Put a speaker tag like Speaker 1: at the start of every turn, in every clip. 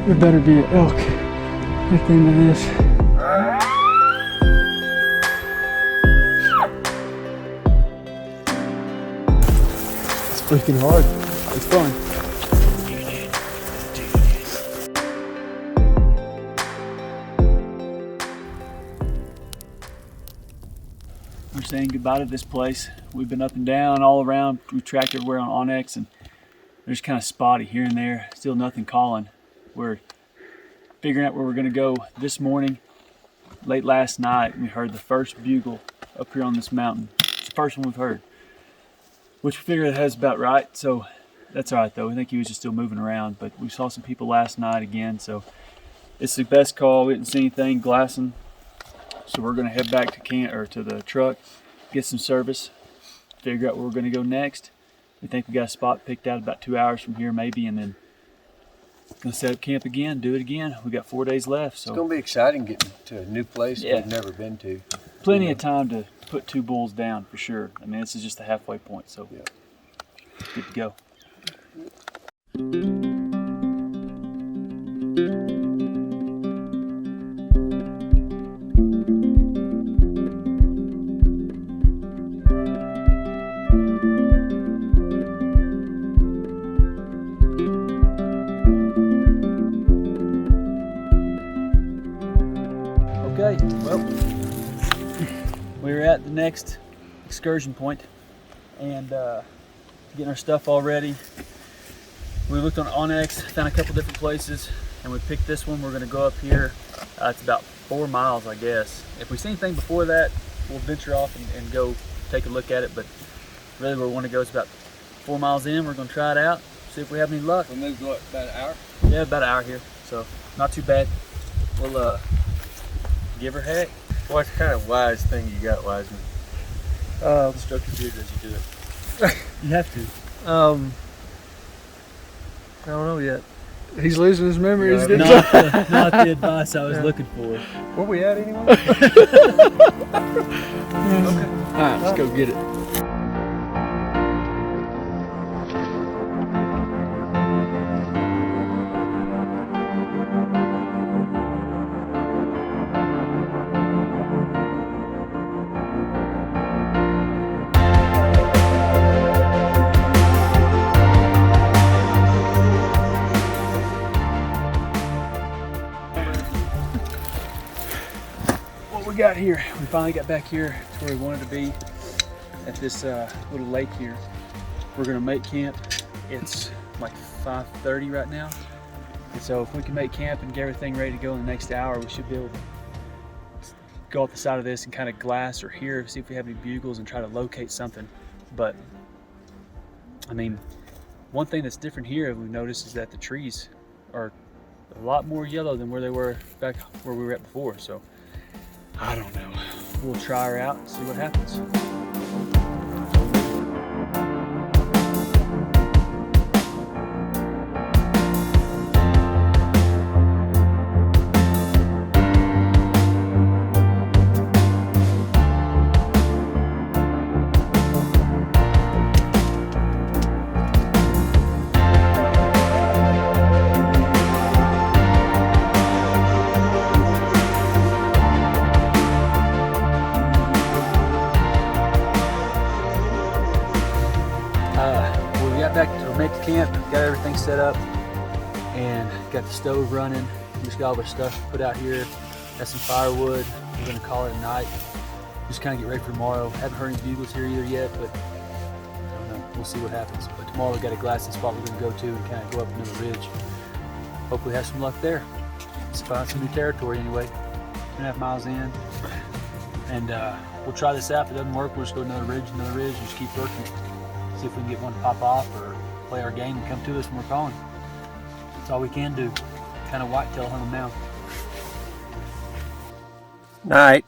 Speaker 1: There better be an elk at the end of this. It's freaking hard. It's fun. We're saying goodbye to this place. We've been up and down all around. We've tracked everywhere on Onyx, and there's kind of spotty here and there. Still nothing calling. We're figuring out where we're gonna go this morning. Late last night, we heard the first bugle up here on this mountain. It's the first one we've heard, which we figured that's about right. So that's all right though. We think he was just still moving around, but we saw some people last night again. So it's the best call. We didn't see anything glassing. So we're gonna head back to camp or to the truck, get some service, figure out where we're gonna go next. We think we got a spot picked out about 2 hours from here maybe, and then gonna set up camp again, do it again. We got 4 days left. So
Speaker 2: it's gonna be exciting getting to a new place we've never been to.
Speaker 1: Plenty of time to put 2 bulls down for sure. I mean, this is just the halfway point, so good to go. Okay, well, we're at the next excursion point and getting our stuff all ready. We looked on Onyx, found a couple different places, and we picked this one. We're gonna go up here. It's about 4 miles, I guess. If we see anything before that, we'll venture off and go take a look at it, but really where we wanna go is about 4 miles in. We're gonna try it out, see if we have any luck.
Speaker 2: We moved what, about an hour?
Speaker 1: Yeah, about an hour here, so not too bad. We'll give her heck.
Speaker 2: What kind of wise thing you got, Wiseman?
Speaker 1: Stroke your beard as you do it. You have to.
Speaker 3: I don't know yet.
Speaker 1: He's losing his memories.
Speaker 3: Yeah,
Speaker 1: Not the advice I was looking for.
Speaker 2: Where we at anyway?
Speaker 1: Okay. All right, let's go get it. We got here. We finally got back here to where we wanted to be at this little lake here. We're gonna make camp. It's like 5:30 right now. And so if we can make camp and get everything ready to go in the next hour, we should be able to go off the side of this and kind of glass or hear, see if we have any bugles and try to locate something. But I mean, one thing that's different here we've noticed is that the trees are a lot more yellow than where they were back where we were at before. So I don't know. We'll try her out and see what happens. Make the camp, got everything set up, and got the stove running. Just got all the stuff put out here. Got some firewood. We're gonna call it a night. Just kind of get ready for tomorrow. Haven't heard any bugles here either yet, but I don't know. We'll see what happens. But tomorrow we got a glassing spot we're gonna go to and kind of go up into the ridge. Hopefully have some luck there. Let's find some new territory anyway. 2.5 miles in, and we'll try this out. If it doesn't work, we'll just go another ridge, and just keep working. See if we can get one to pop off or play our game and come to us when we're calling. That's all we can do. Kind of whitetail hunt them now.
Speaker 2: Night.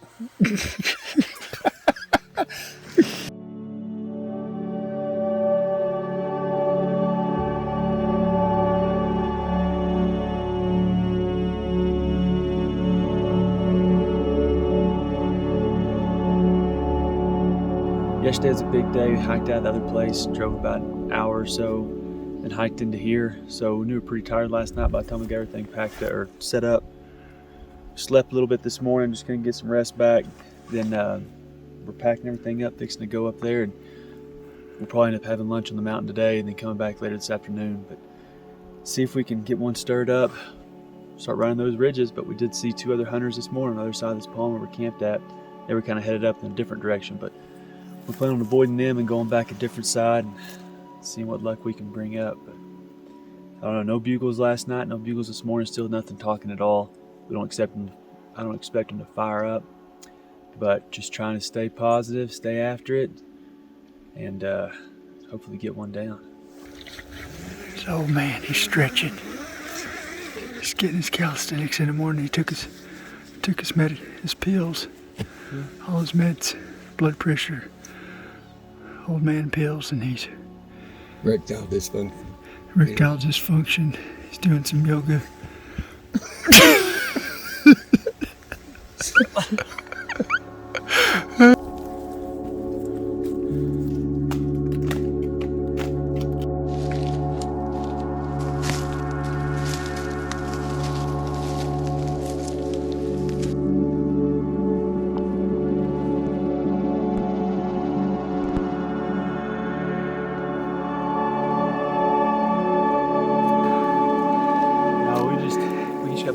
Speaker 1: Yesterday was a big day. We hiked out the other place, drove about an hour or so, and hiked into here. So we were pretty tired last night by the time we got everything packed or set up. Slept a little bit this morning, just gonna get some rest back. Then we're packing everything up, fixing to go up there, and we'll probably end up having lunch on the mountain today and then coming back later this afternoon. But see if we can get one stirred up, start riding those ridges. But we did see 2 other hunters this morning on the other side of this palm where we're camped at. They were kind of headed up in a different direction, but we're planning on avoiding them and going back a different side and seeing what luck we can bring up. But I don't know, no bugles last night, no bugles this morning, still nothing talking at all. I don't expect them to fire up, but just trying to stay positive, stay after it, and hopefully get one down.
Speaker 3: This old man, he's stretching. He's getting his calisthenics in the morning. He took his pills, all his meds, blood pressure, old man pills, and he's
Speaker 2: Erectile
Speaker 3: dysfunction. He's doing some yoga.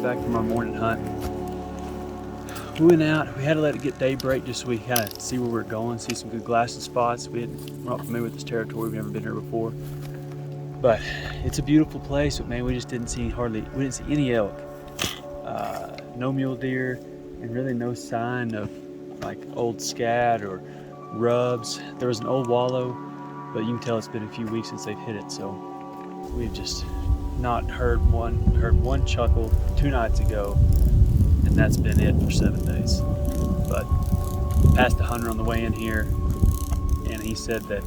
Speaker 1: Back from our morning hunt. We went out, we had to let it get daybreak just so we kind of see where we're going, see some good glassing spots. We're not familiar with this territory, we've never been here before. But it's a beautiful place, but man, we just didn't see any elk. No mule deer, and really no sign of like old scat or rubs. There was an old wallow, but you can tell it's been a few weeks since they've hit it, so we've just not heard one chuckle 2 nights ago, and that's been it for 7 days. But passed a hunter on the way in here, and he said that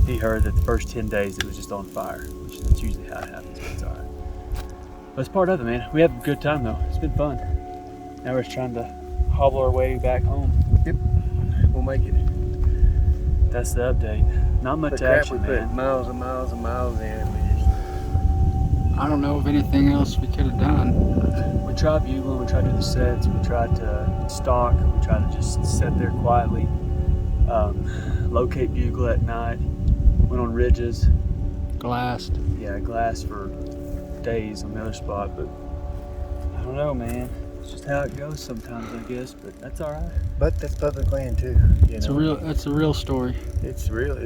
Speaker 1: he heard that the first 10 days it was just on fire, which is usually how it happens, but it's all right. But it's part of it, man. We have a good time though. It's been fun. Now we're just trying to hobble our way back home.
Speaker 2: Yep, we'll make it.
Speaker 1: That's the update. Not much action,
Speaker 2: we
Speaker 1: man.
Speaker 2: put miles and miles and miles in.
Speaker 3: I don't know of anything else we could have done.
Speaker 1: We tried bugling, we tried to do the sets, we tried to stalk, we tried to just sit there quietly, locate bugle at night, went on ridges.
Speaker 3: Glassed.
Speaker 1: Yeah, glass for days on the other spot, but I don't know, man. It's just how it goes sometimes, I guess, but that's all right.
Speaker 2: But that's public land too.
Speaker 3: That's a real story.
Speaker 2: It's real,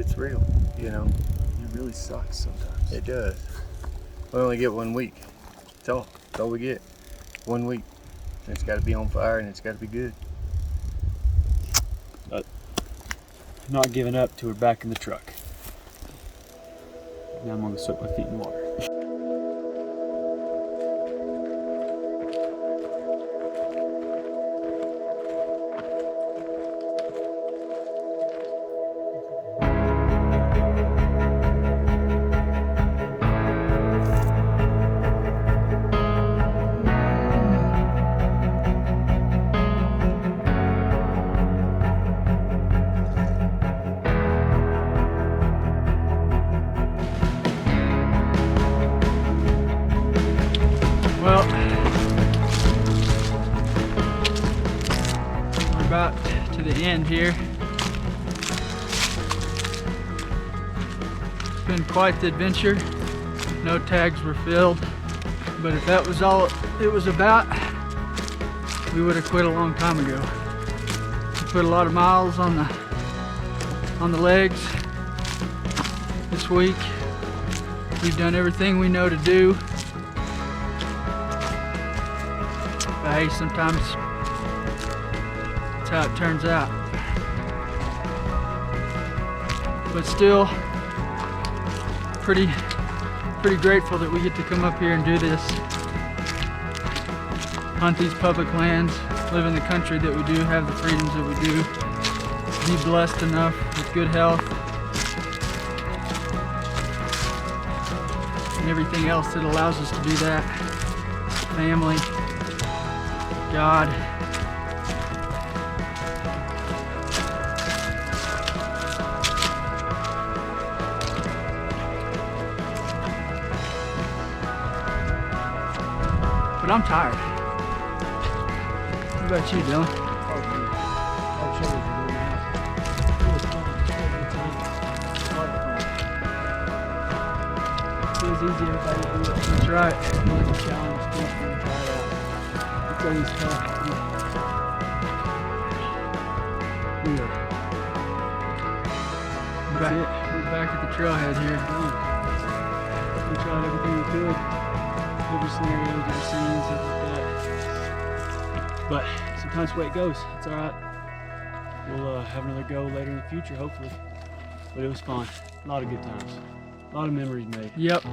Speaker 2: you know.
Speaker 1: It really sucks sometimes.
Speaker 2: It does. We only get 1 week. That's all we get. 1 week. And it's got to be on fire and it's got to be good.
Speaker 1: But not giving up till we're back in the truck. Now I'm gonna soak my feet in water. Well, we're about to the end here. It's been quite the adventure. No tags were filled, but if that was all it was about, we would have quit a long time ago. We put a lot of miles on the legs this week. We've done everything we know to do. But hey, sometimes that's how it turns out. But still, pretty grateful that we get to come up here and do this. Hunt these public lands, live in the country that we do, have the freedoms that we do. Be blessed enough with good health and everything else that allows us to do that. Family, God.
Speaker 3: but I'm tired. What about you, Dylan?
Speaker 1: Feels easy, everybody do it.
Speaker 3: That's right.
Speaker 1: It's a challenge, just want to try it out. It's always tough.
Speaker 3: We're back at the trailhead here.
Speaker 1: We tried everything we could. Different scenarios, different scenes, stuff like that. But sometimes the way it goes, it's alright. We'll have another go later in the future, hopefully. But it was fun. A lot of good times. A lot of memories made.
Speaker 3: Yep.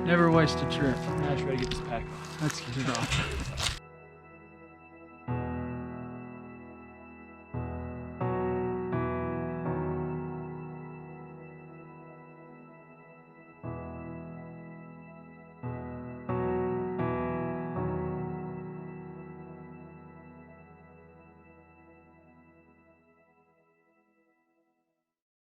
Speaker 3: Never waste a trip.
Speaker 1: Now I'm just ready to get this pack off.
Speaker 3: Let's get it off.